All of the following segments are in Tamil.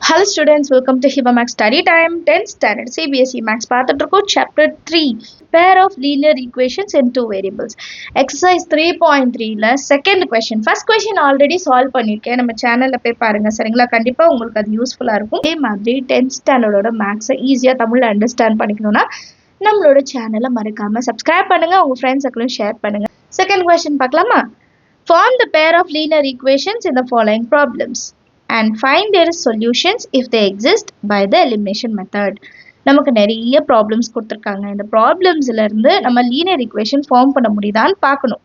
Hello students, welcome to Hiba Max Study Time 10th Standard CBSE Max பார்த்துட்டு இருக்கோம் Chapter 3 Pair of Linear Equations in Two Variables Exercise 3.3ல second question first question already solve பண்ணியிருக்கேன் நம்ம சேனல்ல போய் பாருங்க சரிங்களா கண்டிப்பா உங்களுக்கு அது யூஸ்ஃபுல்லா இருக்கும் இதே மாதிரி 10th ஸ்டாண்டர்டோட மேக்ஸை ஈஸியா தமிழ்ல அண்டர்ஸ்டாண்ட் பண்ணிக்கணும்னா நம்மளோட சேனலை மறக்காம சப்ஸ்கிரைப் பண்ணுங்க உங்க ஃப்ரெண்ட்ஸுக்கும் ஷேர் பண்ணுங்க செகண்ட் கொஸ்டின் பார்க்கலாமா Form the pair of linear equations in the following problems and find their solutions if they exist by the elimination method. நமக்கு நிறைய ப்ராப்ளம்ஸ் கொடுத்துருக்காங்க இந்த ப்ராப்ளம்ஸ்ல இருந்து நம்ம லீனியர் ஈக்குவேஷன் ஃபார்ம் பண்ண முடியுதான்னு பார்க்கணும்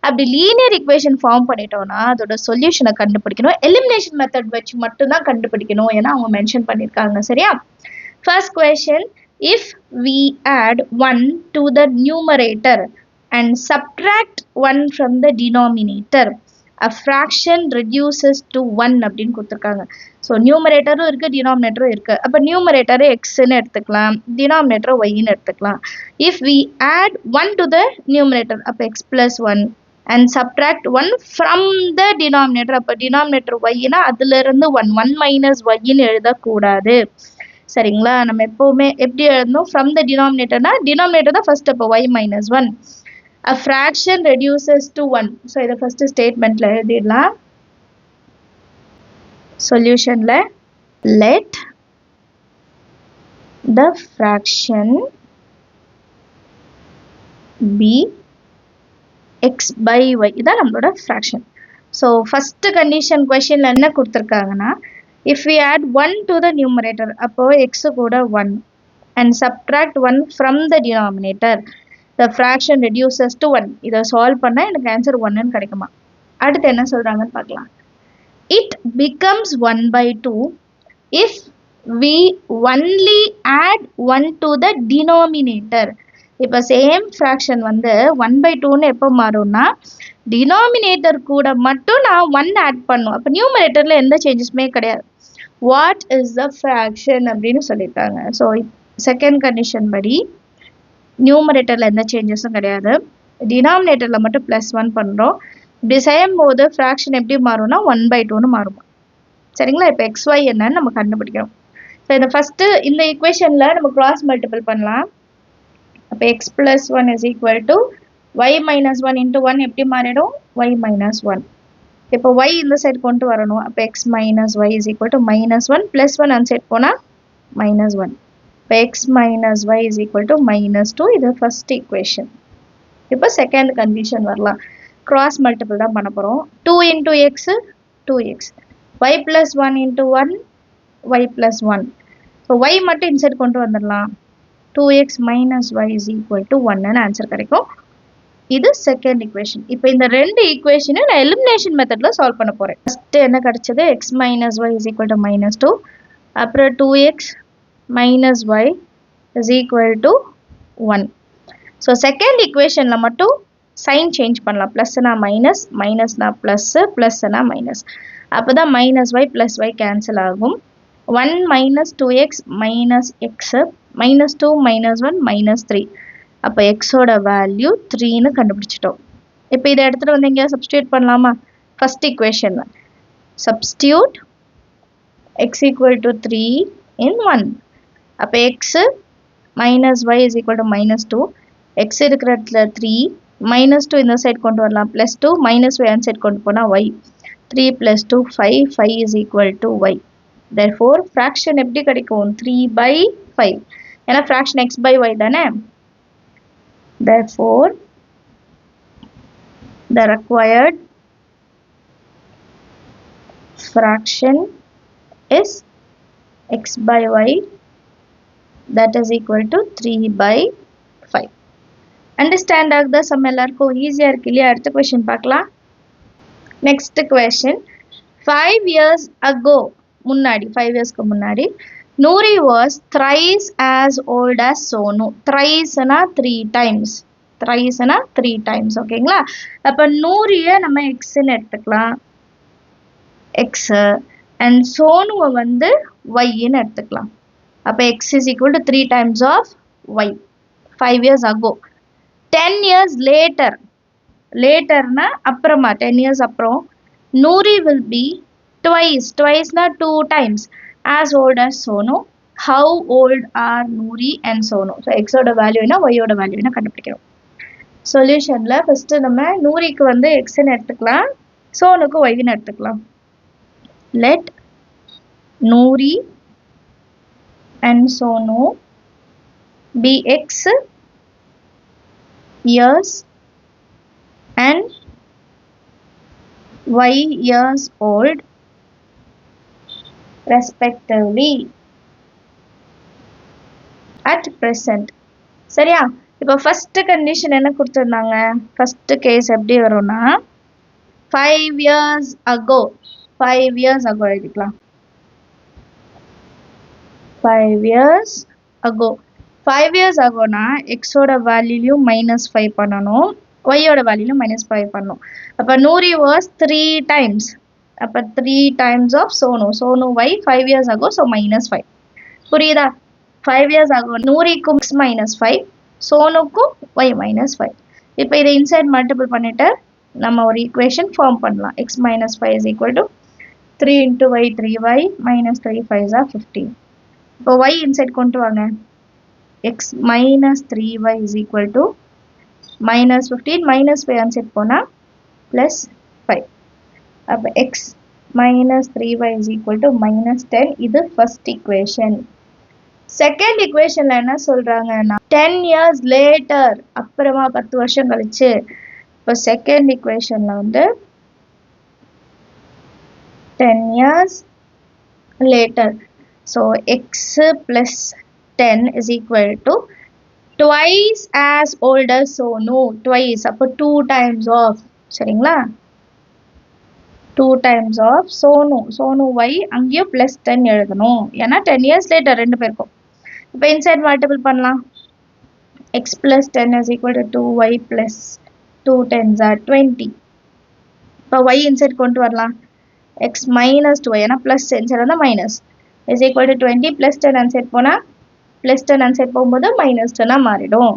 அப்படி லீனியர் ஈக்குவேஷன் ஃபார்ம் பண்ணிட்டோம்னா அதோட சொல்யூஷனை கண்டுபிடிக்கணும் எலிமினேஷன் மெத்தட் வச்சு மட்டும்தான் கண்டுபிடிக்கணும் ஏன்னா அவங்க மென்ஷன் பண்ணியிருக்காங்க சரியா first question if we add 1 to the numerator and subtract 1 from the denominator a fraction reduces to 1 அப்படின்னு கொடுத்துருக்காங்க ஸோ நியூமரேட்டரும் இருக்குது டினாமினேட்டரும் இருக்குது அப்போ நியூமரேட்டரை எக்ஸ்ன்னு எடுத்துக்கலாம் டினாமினேட்டரை ஒய்ன்னு எடுத்துக்கலாம் if we add 1 to the numerator அப்போ X plus 1 and subtract 1 from the denominator அப்போ டினாமினேட்டர் ஒய்னா அதுலேருந்து 1 மைனஸ் ஒய்ன்னு எழுதக்கூடாது சரிங்களா நம்ம எப்போவுமே எப்படி எழுதணும் ஃப்ரம் த டினாமினேட்டர்னா டினாமினேட்டர் தான் ஃபர்ஸ்ட் அப்போ y minus 1 a fraction reduces to 1 so இத first statementல எழுதிடலாம் solutionல let the fraction be x by y இதான் நம்மளோட fraction so first condition questionல என்ன கொடுத்திருக்காங்கன்னா if we add 1 to the numerator அப்போ x கூட 1 and subtract 1 from the denominator the fraction reduces to 1 இதை சால்வ் பண்ணா எனக்கு ஆன்சர் 1 ன்னு கிடைக்குமா அடுத்து என்ன சொல்றாங்கன்னு பார்க்கலாம் it becomes 1 by 2 if we only add 1 to the denominator இப்போ சேம் fraction வந்து 1 by 2 ன்னு எப்போ மாறும்னா denominator கூட மட்டும் நான் 1 ஆட் பண்ணும் அப்போ நியூமரேட்டர்ல எந்த சேஞ்சஸுமே கிடையாது what is the fraction அப்படின்னு சொல்லிட்டாங்க ஸோ செகண்ட் கண்டிஷன் படி நியூமரேட்டரில் எந்த சேஞ்சஸும் கிடையாது டினாமினேட்டரில் மட்டும் ப்ளஸ் 1 பண்ணுறோம் இப்படி செய்யும்போது ஃப்ராக்ஷன் எப்படி மாறும்னா 1 by 2ன்னு மாறும் சரிங்களா இப்போ XY என்னன்னு நம்ம கண்டுபிடிக்கிறோம் ஸோ இந்த ஃபஸ்ட்டு இந்த ஈக்குவேஷனில் நம்ம கிராஸ் மல்டிபிள் பண்ணலாம் அப்போ X plus 1 is equal to y minus 1 into 1 எப்படி மாறிடும் ஒய் மைனஸ் 1 இப்போ ஒய் இந்த சைடு கொண்டு வரணும் அப்போ x minus y is equal to minus 1 plus 1 அந்த சைடு போனால் மைனஸ் 1 இப்போ x minus y is equal to minus 2 இது first equation இப்போ second condition வரலாம் cross multiple தான் பண்ண போகிறோம் 2 into x 2x y plus 1 into 1 y plus 1 so y மட்டும் inside கொண்டு வந்துடலாம் 2x minus y is equal to 1 ன்னு ஆன்சர் கிடைக்கும் இது செகண்ட் equation இப்போ இந்த ரெண்டு equation நான் elimination methodல சால்வ் பண்ண போகிறேன் ஃபர்ஸ்ட் என்ன கிடைச்சது x minus y is equal to minus 2 அப்புறம் 2x minus y is equal to 1 so second equation la mattum sign change பண்ணலாம் plus na minus minus na plus plus na minus அப்போதா minus y plus y cancel ஆகும் 1 minus 2x minus x minus 2 minus 1 minus 3 அப்போ x ஓட வேல்யூ 3 ன்னு கண்டுபிடிச்சிட்டோம் இப்போ இதை எடுத்துட்டு வந்து எங்கயா சப்ஸ்டிட்யூட் பண்ணலாமா first equation substitute x equal to 3 in 1 அப்போ x minus y is equal to minus 2 x இருக்கிற இடத்துல 3 minus 2 இந்த சைடு கொண்டு வரலாம் plus 2 minus y அந்த சைடு கொண்டு போனால் y 3 plus 2 5 5 is equal to y therefore fraction எப்படி கிடைக்கும் 3 by 5 ஏன்னா fraction x by y தானே therefore the required fraction is x by y that is equal to 3 by 5 understand ஆகுதா சம் எல்லாருக்கும் ஈஸியாக இருக்கு இல்லையா அடுத்த கொஸ்டின் பார்க்கலாம் நெக்ஸ்ட் கொஸ்டின் 5 years ago முன்னாடி 5 இயர்ஸ்க்கு முன்னாடி Nouri was thrice as old as Sonu thriceனா 3 times thriceனா 3 times ஓகேங்களா அப்போ நூரியை நம்ம எக்ஸ்ன்னு எடுத்துக்கலாம் எக்ஸ் அண்ட் சோனுவை வந்து ஒய்ன்னு எடுத்துக்கலாம் அப்போ x is equal to 3 times of y 5 years ago 10 years later laterனா அப்புறமா 10 years அப்புறம் Nouri will be twice na 2 times as old as Sonu. How old are Noori and Sonu? So x ஓட வேல்யூ என்ன, y ஓட வேல்யூ என்ன கண்டுபிடிக்கணும். சொல்யூஷன்ல ஃபர்ஸ்ட் நம்ம நூரிக்கு வந்து x ன்னு எடுத்துக்கலாம், சோனுக்கு y ன்னு எடுத்துக்கலாம். Let Noori and Sonu be x years and y years old respectively at present. சரியா? இப்போ ஃபர்ஸ்ட் கண்டிஷன் என்ன கொடுத்திருந்தாங்க, ஃபர்ஸ்ட் கேஸ் எப்படி வரும்னா 5 years ago, 5 years ago எழுதிக்கலாம். 5 years ago, 5 years agoனா x ஓட வேல்யூலையும் -5 பண்ணணும், y ஓட வேல்யூலையும் -5 பண்ணணும். அப்போ நூரி was 3 times, அப்போ 3 times of Sonu y 5 years ago, so -5. புரியுதா? 5 years ago நூரிக்கும் x -5, சோனுக்கும் y -5. இப்போ இதை இன்சைட் மல்டிபிள் பண்ணிட்டு நம்ம ஒரு ஈக்குவேஷன் ஃபார்ம் பண்ணலாம். x -5 is equal to 3 into y 3y minus 3 5s are 15. இப்போ y இன்சைட் கொண்டு வாங்க. x minus 3y is equal to minus 15 minus 5 inside போனா plus 5. அப்போ x minus 3y is equal to minus 10. இது first equation. செகண்ட் equationல என்ன சொல்றாங்கன்னா 10 years later, அப்புறமா 10 வருஷம் கழிச்சு. இப்போ செகண்ட் equationல வந்து 10 years later. So x plus 10 is equal to twice as old as Sonu. Twice, அப்போ 2 times of, சரிங்களா? 2 times of Sonu y அங்கேயும் plus 10 எழுதணும், ஏன்னா 10 years later ரெண்டு பேருக்கும். இப்போ இன்சைட் மல்டிபிள் பண்ணலாம். x plus 10 is equal to 2y plus 2 10s are 20. இப்போ y இன்சைட் கொண்டு வரலாம். x minus 2y, ஏன்னா plus இன்சைட் வந்தால் minus is equal to 20 plus 10 inside போனால் plus 10 இன்சைட் போகும்போது minus 10 மாறிடும்.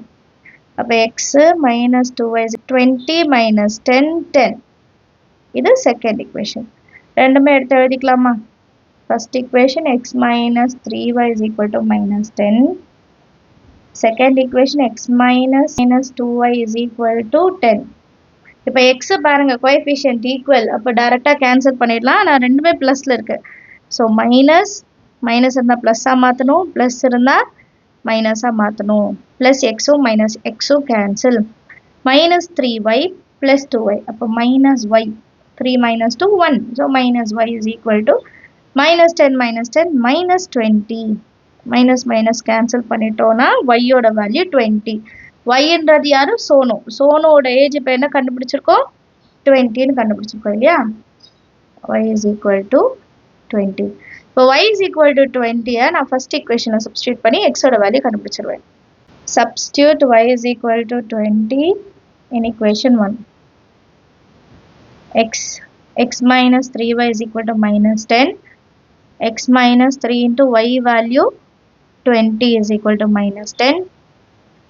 அப்போ x minus 2y is 20 minus 10 10. இது செகண்ட் equation. ரெண்டுமே எடுத்து எழுதிக்கலாமா? First equation x minus 3y is equal to minus 10. Second equation x minus 2y is equal to 10. இப்போ x பாருங்க கோஎஃபிஷியன்ட் ஈக்குவல், அப்போ டைரக்டா கேன்சல் பண்ணிடலாம். நான் ரெண்டுமே பிளஸ்ல இருக்கு. ஸோ மைனஸ் இருந்தால் ப்ளஸ்ஸாக மாற்றணும், ப்ளஸ் இருந்தால் மைனஸாக மாற்றணும். ப்ளஸ் எக்ஸும் மைனஸ் எக்ஸும் cancel. minus 3y plus 2y, அப்போ minus y, 3 minus 2 1, so minus y is equal to minus 10 minus 20. minus cancel பண்ணிட்டோம்னா y ஓட வேல்யூ 20. y ன்றது யாரு? சோனோட ஏஜ் இப்போ என்ன கண்டுபிடிச்சிருக்கோம்? 20ன்னு கண்டுபிடிச்சிருக்கோம் இல்லையா? y is equal to 20. இப்போ y is equal to 20 நான் ஃபர்ஸ்ட் ஈக்குவேஷனை சப்ஸ்டியூட் பண்ணி x ஓட value கண்டுபிடிச்சிருவேன். Substitute y is equal to 20 in equation 1. x minus 3y is equal to minus 10. x minus 3 into y value 20 is equal to minus 10.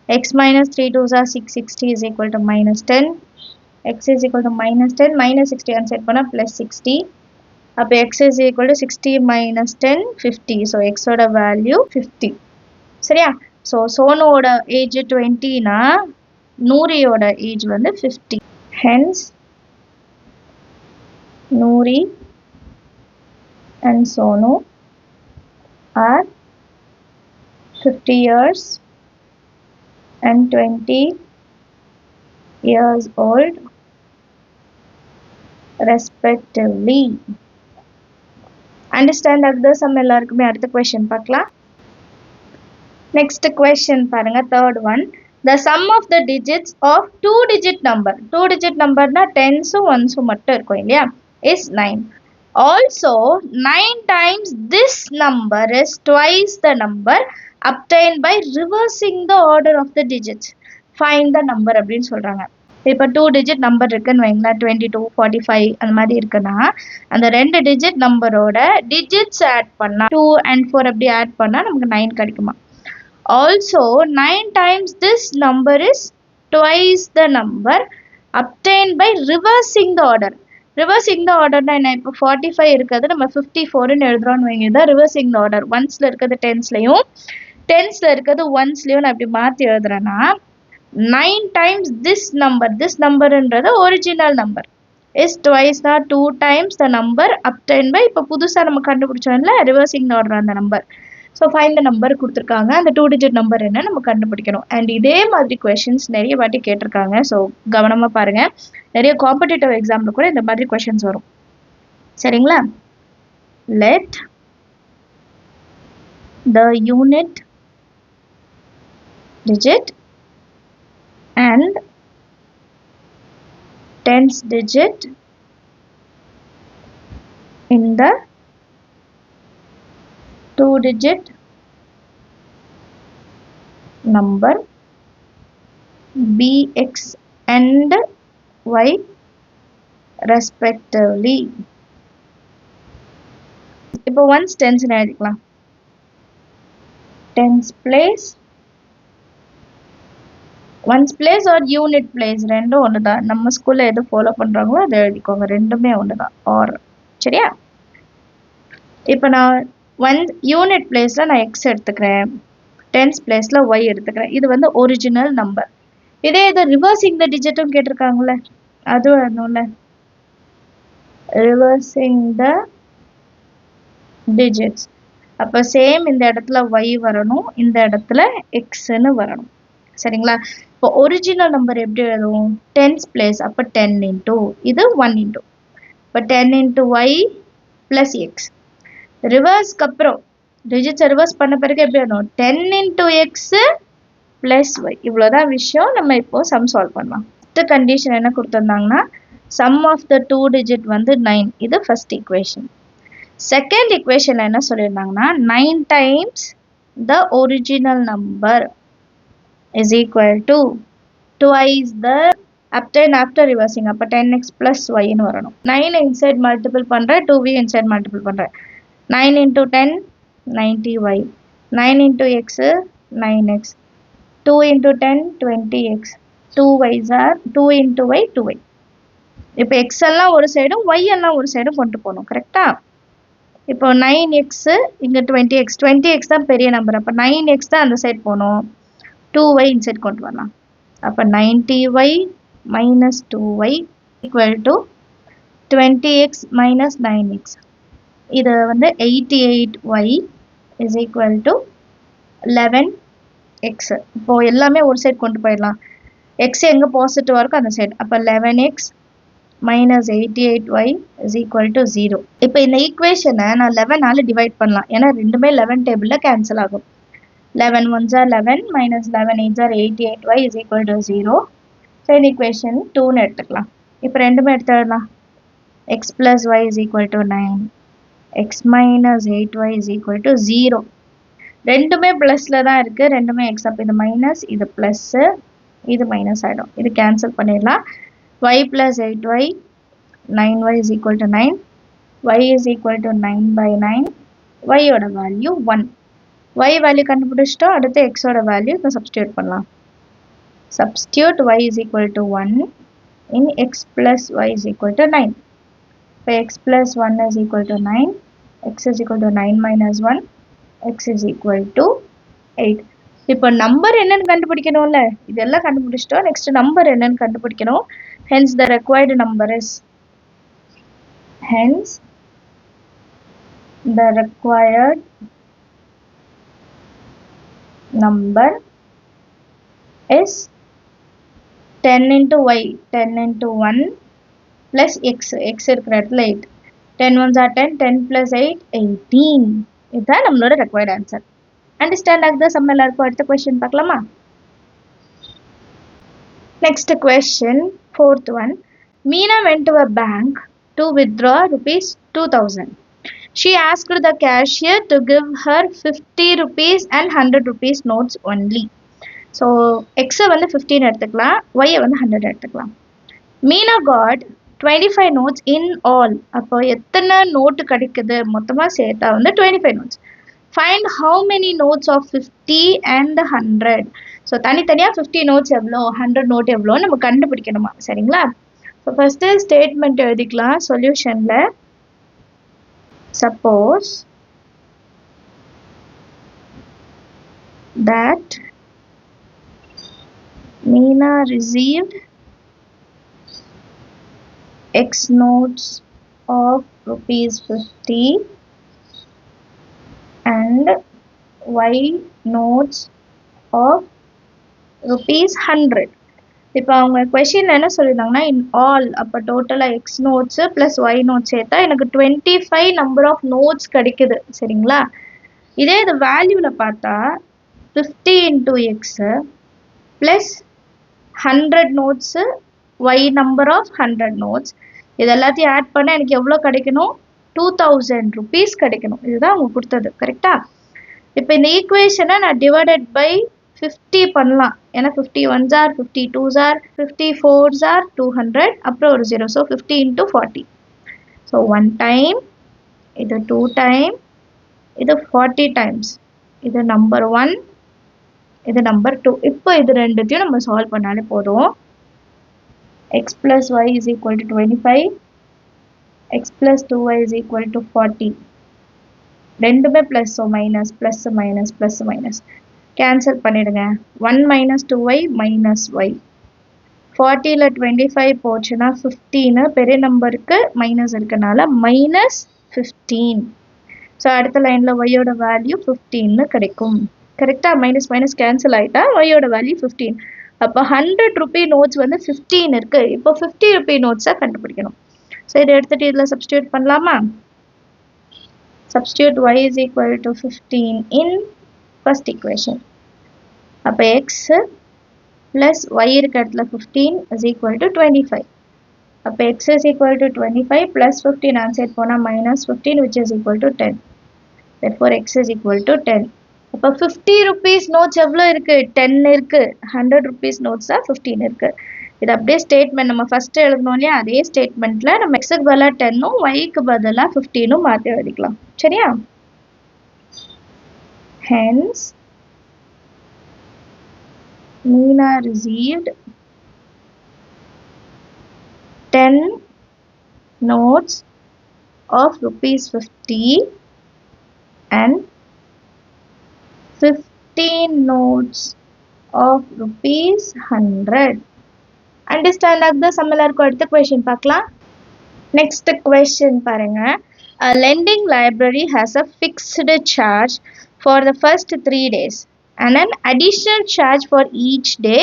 x minus 3 2s are 6, 60 is equal to minus 10. x is equal to minus 10, minus 60 and set பண்ணா plus 60. அப்போ x is equal to 60 minus 10, 50. So x ஓட value 50. சரியா? So சோனோட ஏஜ் 20னா நூரியோட ஏஜ் வந்து 50. Hence Noori and Sonu are 50 years and 20 years old respectively. Understand that the sum எல்லாருக்குமே அடுத்த question பார்க்கலாம். Next question பாருங்க, third one. The sum of the digits of 2-digit number. 2-digit number na 10s 1s மட்டும் இருக்கும் இல்லையா? Is 9. Also 9 times this number is twice the number obtained by reversing the order of the digits. Find the number அப்படின்னு சொல்றாங்க. இப்போ 2 digit number இருக்குன்னு வைங்களா, 22 45 அந்த மாதிரி இருக்குன்னா அந்த 2 digit நம்பரோட digits ஆட் பண்ணா 2 and 4 அப்படி ஆட் பண்ணா நமக்கு 9 கிடைக்குமா? Also 9 times this number is twice the number obtained by reversing the order. Reversing the ஆர்டர்னா என்ன? இப்போ 45 இருக்கிறது நம்ம 54ன்னு எழுதுறோம்னு வைங்க. இதான் ரிவர்சிங் த ஆர்டர். ஒன்ஸ்ல இருக்கிறது டென்ஸ்லையும், டென்ஸ்ல இருக்கிறது ஒன்ஸ்லையும் நான் இப்படி மாற்றி எழுதுறேன்னா 9 times this நம்பர்ன்றது original number is twice the 2 times the number obtained by இப்போ புதுசாக நம்ம கண்டுபிடிச்சோம்ல ரிவர்சிங் த ஆர்டர் அந்த number. So find the number கொடுத்துருக்காங்க. அந்த 2 digit நம்பர் என்ன நம்ம கண்டுபிடிக்கணும். அண்ட் இதே மாதிரி கொஷின்ஸ் நிறைய வாட்டி கேட்டிருக்காங்க. ஸோ கவனமாக பாருங்கள். நிறைய காம்படிட்டிவ் எக்ஸாமில் கூட இந்த மாதிரி கொஷின்ஸ் வரும். சரிங்களா? Let the unit digit and tens digit in the 2 digit number bx and y respectively. இப்போ once tens எழுதிக்கலாம். tens place, ones place or unit place ரெண்டும் ஒன்று தான். நம்ம ஸ்கூலில் எது ஃபாலோ பண்ணுறாங்களோ அதை எழுதிக்கோங்க. ரெண்டுமே ஒன்று தான். ஆர் சரியா? இப்போ நான் யூனிட் பிளேஸில் நான் எக்ஸ் எடுத்துக்கிறேன், டென்ஸ் பிளேஸில் ஒய் எடுத்துக்கிறேன். இது வந்து ஒரிஜினல் நம்பர். இதே இது ரிவர்சிங் த டிஜிட்டும் கேட்டிருக்காங்களே, அது வரணும்ல. ரிவர்சிங் த டிஜிட்ஸ் அப்போ சேம் இந்த இடத்துல ஒய் வரணும், இந்த இடத்துல எக்ஸ்ன்னு வரணும். சரிங்களா? இப்போ ஒரிஜினல் நம்பர் எப்படி எழுதும்? டென்ஸ் பிளேஸ் அப்போ 10 இன்ட்டு இது 1 இன்ட்டு இப்போ 10 இன்ட்டு ஒய் ப்ளஸ் எக்ஸ். ரிவர்ஸ்க்கு அப்புறம் டிஜிட்ஸை ரிவர்ஸ் பண்ண பிறகு எப்படி எழுதணும்? 10 இன்ட்டு எக்ஸு ப்ளஸ் ஒய். இவ்வளோதான் விஷயம். நம்ம இப்போது சம் சால்வ் பண்ணலாம். ஃபஸ்ட்டு கண்டிஷன் என்ன கொடுத்துருந்தாங்கன்னா சம் ஆஃப் த 2 digit வந்து 9. இது ஃபர்ஸ்ட் ஈக்குவேஷன். செகண்ட் ஈக்குவேஷனில் என்ன சொல்லியிருந்தாங்கன்னா 9 times the original number is equal to twice the obtained after reversing. அப்போ 10x plus y ன்னு வரணும். 9 inside multiple பண்ணுறேன், 2v inside multiple பண்ணுறேன். 9 into 10 90y, 9 into x 9x, 2 into 10 20x, 2y's are 2 into y 2y. இப்போ x எல்லாம் ஒரு சைடும் y எல்லாம் ஒரு சைடும் கொண்டு போகணும். கரெக்டா? இப்போ 9x இங்கே 20x தான் பெரிய நம்பர். அப்போ 9x தான் அந்த சைட் போகணும், 2y இன்சைட் கொண்டு வரலாம். அப்போ 90y minus 2y equal to 20x minus 9x. இது வந்து 88y is equal to 11x. இப்போ எல்லாமே ஒரு சைட் கொண்டு போயிடலாம். x எங்கே பாசிட்டிவாக இருக்கோ அந்த சைட். அப்போ 11x minus 88y is equal to 0. இப்போ இந்த ஈக்குவேஷனை நான் 11ஆல் டிவைட் பண்ணலாம். ஏன்னா ரெண்டுமே 11 டேபிளில் கேன்சல் ஆகும். 11 ones are 11 minus 11 8s are 88y is equal to 0. So in equation 2 எடுத்துக்கலாம். இப்போ ரெண்டுமே எடுத்துடலாம். x plus y is equal to 9, x minus 8y is equal to 0. ரெண்டுமே ப்ளஸில் தான் இருக்குது, ரெண்டுமே எக்ஸ். அப்போ இது மைனஸ், இது ப்ளஸ்ஸு, இது மைனஸ் ஆகிடும். இது கேன்சல் பண்ணிடலாம். y plus 8y, 9y is equal to 9, y is equal to 9 by 9, y ஓட வேல்யூ 1. y வேல்யூ கண்டுபிடிச்சிட்டோம். அடுத்து x ஓட வேல்யூ இப்போ சப்ஸ்டியூட் பண்ணலாம். Substitute y is equal to 1 in x plus y is equal to 9. இப்போ x plus 1 is equal to 9, x is equal to 9 minus 1, x is equal to 8. இப்போ நம்பர் என்னன்னு கண்டுபிடிக்கணும்ல, இதெல்லாம் கண்டுபிடிச்சிட்டோம். நெக்ஸ்ட் நம்பர் என்னன்னு கண்டுபிடிக்கணும். hence the required number is number is 10 into y, 10 into 1 plus x இருக்கிற இடத்துல 8. 10 ones are 10, 10 plus 8 18. இதுதான் நம்மளோட required answer. Understand like this? நம்ம எல்லாருக்கும் அடுத்த question பார்க்கலாமா? Next question, fourth one. Meena went to a bank to withdraw rupees 2000. She asked the cashier to give her 50 rupees and 100 rupees notes only. So x வந்து 15 எடுத்துக்கலாம், y வந்து 100 எடுத்துக்கலாம். Meena got 25 notes in all. அப்போ எத்தனை நோட்டு கிடைக்குது? மொத்தமாக சேர்த்தா வந்து 25 notes. Find how many notes of 50 and 100. So தனித்தனியாக 50 notes எவ்வளோ, 100 note எவ்வளோ நம்ம கண்டுபிடிக்கணுமா? சரிங்களா? ஸோ ஃபஸ்ட்டு ஸ்டேட்மெண்ட் எழுதிக்கலாம் சொல்யூஷனில். Suppose that Meena received X notes of rupees 50 and Y notes of rupees 100. இப்போ அவங்க கொஷினில் என்ன சொல்லியிருந்தாங்கன்னா இன் ஆல், அப்போ டோட்டலாக x notes plus y notes சேர்த்தா எனக்கு 25 நம்பர் ஆஃப் நோட்ஸ் கிடைக்குது. சரிங்களா? இதே இது வேல்யூவில் பார்த்தா 50 into x plus 100 notes y number of 100 notes இது எல்லாத்தையும் ஆட் பண்ண எனக்கு எவ்வளோ கிடைக்கணும்? 2000 rupees கிடைக்கணும். இதுதான் அவங்க கொடுத்தது. கரெக்டா? இப்போ இந்த ஈக்குவேஷனை நான் டிவைடட் பை 50 பண்ணலாம். ஏன்னா 50 1s are 50 2s are 50 4s are 200 அப்புறம் ஒரு 0. So 50 into 40. ஸோ 1 time, இது 2 time, இது 40 times. இது நம்பர் 1, இது நம்பர் 2. இப்போ இது ரெண்டுத்தையும் நம்ம சால்வ் பண்ணாலே போதும். x plus y is equal to 25, x plus 2y is equal to 40. ரெண்டுமே plus so minus plus minus plus minus cancel பண்ணிடுங்க. 1 minus 2y minus y. 40ல் 25 போச்சுன்னா 15, பெரிய நம்பருக்கு மைனஸ் இருக்கனால மைனஸ் 15. ஸோ அடுத்த லைனில் ஒய்யோட வேல்யூ 15 கிடைக்கும். கரெக்டாக? மைனஸ் மைனஸ் கேன்சல் ஆகிட்டா ஒய்யோட வேல்யூ 15. அப்போ 100 rupee நோட்ஸ் வந்து 15 இருக்குது. இப்போ 50 rupee நோட்ஸாக கண்டுபிடிக்கணும். ஸோ இதை எடுத்துகிட்டு இதில் சப்ஸ்டியூட் பண்ணலாமா? Substitute y is equal to 15 in first equation. அப்போ x plus y இருக்க இடத்துல 15 is equal to 25. அப்போ x is equal to 25 plus 15 answer போனால் minus 15 which is equal to 10. Therefore x is equal to 10. அப்போ 50 rupees நோட்ஸ் எவ்வளோ இருக்குது? 10 இருக்குது. 100 rupees நோட்ஸ் தான் 15 இருக்குது. இது அப்படியே ஸ்டேட்மெண்ட் நம்ம ஃபஸ்ட்டு எழுதணும் இல்லையா, அதே ஸ்டேட்மெண்ட்டில் நம்ம எக்ஸுக்கு பதிலாக 10ம் ஒய்க்கு பதிலாக 15ம் மாற்றி எழுதிக்கலாம். சரியா? Hence Meena received 10 notes of rupees 50 and 15 notes of rupees 100. Understand the similar அடுத்த question பார்க்கலாம். Next question பாருங்க. A lending library has a fixed charge for the first 3 days and an additional charge for each day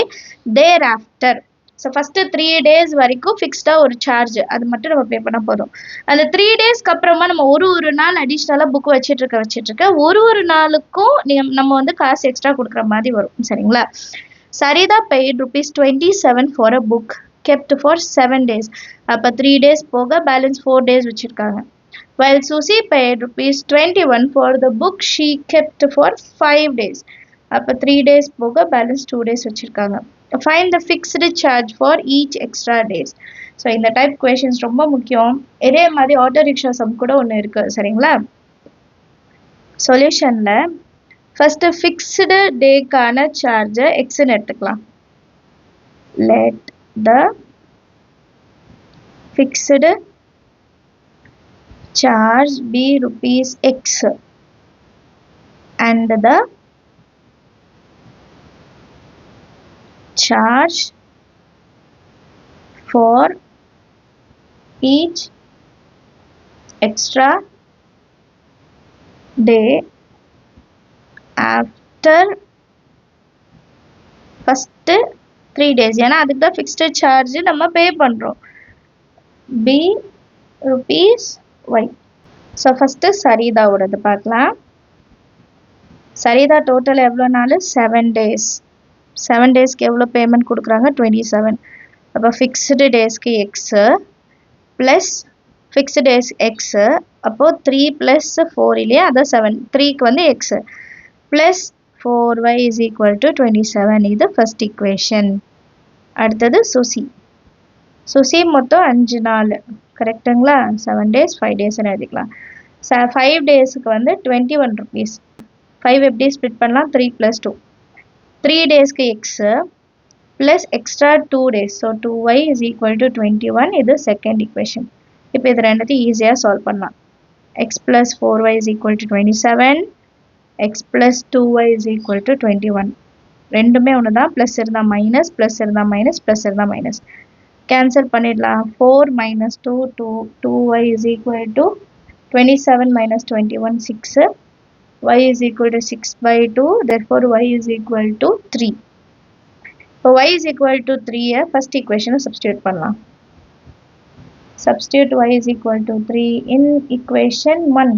thereafter. So first 3 days வரைக்கும் ஃபிக்ஸ்டாக ஒரு சார்ஜ், அது மட்டும் நம்ம பே பண்ணால் போதும். அந்த 3 daysக்கு அப்புறமா நம்ம ஒரு நாள் அடிஷ்னலாக புக் வச்சிட்ருக்க ஒரு நாளுக்கும் நம்ம வந்து காசு எக்ஸ்ட்ரா கொடுக்குற மாதிரி வரும். சரிங்களா? சரிதா paid ₹27 for a book kept for 7 days. அப்போ 3 days போக பேலன்ஸ் 4 days வச்சுருக்காங்க. While Susie paid ₹21 for the book she kept for 5 days. அப்போ 3 days போக பேலன்ஸ் 2 days வச்சுருக்காங்க. Find the fixed charge for each extra days. So இந்த டைப் கொஷின்ஸ் ரொம்ப முக்கியம். இதே மாதிரி ஆட்டோ ரிக்ஷா சம் கூட ஒன்று இருக்குது. சரிங்களா? சொல்யூஷனில் ஃபஸ்ட்டு ஃபிக்ஸ்டு டேக்கான சார்ஜை எக்ஸ்ன்னு எடுத்துக்கலாம். Let the fixed charge be ₹x and the charge for each extra day after first 3 days. ஏன்னா அதுக்கு தான் ஃபிக்ஸ்டு சார்ஜ் நம்ம பே பண்ணுறோம். be ₹y. ஸோ ஃபஸ்ட்டு சரிதாவோடது பார்க்கலாம். சரிதா டோட்டல் எவ்வளோ நாள்? 7 days. 7 daysக்கு எவ்வளோ பேமெண்ட் கொடுக்குறாங்க? 27. அப்போ ஃபிக்ஸ்டு டேஸ்க்கு x plus fixed days x, அப்போது 3 + 4 இல்லையா, அதான் 7. 3க்கு வந்து x plus 4y is equal to 27. இது ஃபஸ்ட் ஈக்குவேஷன். அடுத்தது சுசி மொத்தம் 5 நாள். கரெக்டுங்களா? 7 days 5 daysன்னு எழுதிக்கலாம். 5 daysக்கு வந்து ₹21. 5 எப்படி ஸ்ப்ளிட் பண்ணலாம்? 3 + 2. 3 daysக்கு x plus extra 2 days. So 2y is equal to 21. இது second equation. இப்போ இது ரெண்டத்தையும் ஈஸியா சால்வ் பண்ணலாம். x plus 4y is equal to 27. x plus 2y is equal to 21. ரெண்டுமே ஒண்ணுதான். plus இருந்தா minus, plus இருந்தா minus, plus இருந்தா minus. cancel பண்ணிடலாம். 4 minus 2, 2y is equal to 27 minus 21, 6. y is equal to 6 by 2. Therefore, y is equal to 3. இப்போ y is equal to 3 first equation substitute பண்ணலாம். Substitute y is equal to 3 in equation 1.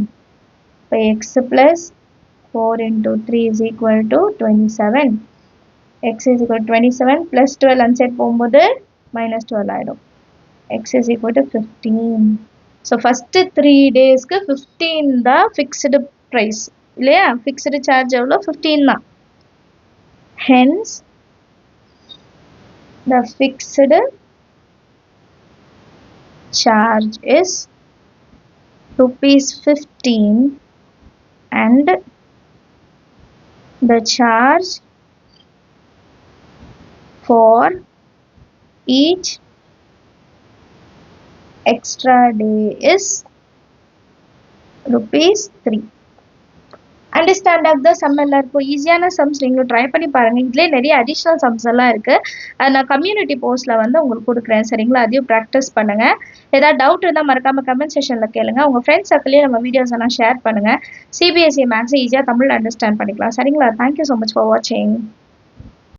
இப்போ x plus 4 into 3 is equal to 27. x is equal to 27 plus 12 unset போகும்போது minus 12 ஆயிடும். x is equal to 15. So first 3 days க்கு 15 தான் fixed price. இல்லையா? fixed charge எவ்வளோ? 15 தான். Hence the fixed charge is rupees 15 and the charge for each extra day is rupees 3. Understand of the sum எல்லாருக்கும் ஈஸியான சம்ஸ் நீங்களும் ட்ரை பண்ணி பாருங்க. இதுலேயே நிறைய அடிஷ்னல் சம்ஸ் எல்லாம் இருக்கு. நான் கம்யூனிட்டி போஸ்ட்ல வந்து உங்களுக்கு கொடுக்குறேன். சரிங்களா? அதையும் ப்ராக்டிஸ் பண்ணுங்க. ஏதாவது டவுட் இருந்தால் மறக்காம கமெண்ட் செக்ஷன்ல கேளுங்க. உங்க ஃப்ரெண்ட்ஸ் சர்க்கிள்லேயே நம்ம வீடியோஸ் எல்லாம் ஷேர் பண்ணுங்க. சிபிஎஸ்இ மேக்ஸ் ஈஸியாக தமிழ் அண்டர்ஸ்டாண்ட் பண்ணிக்கலாம். சரிங்களா? தேங்க்யூ ஸோ மச் ஃபார் வாட்சிங்.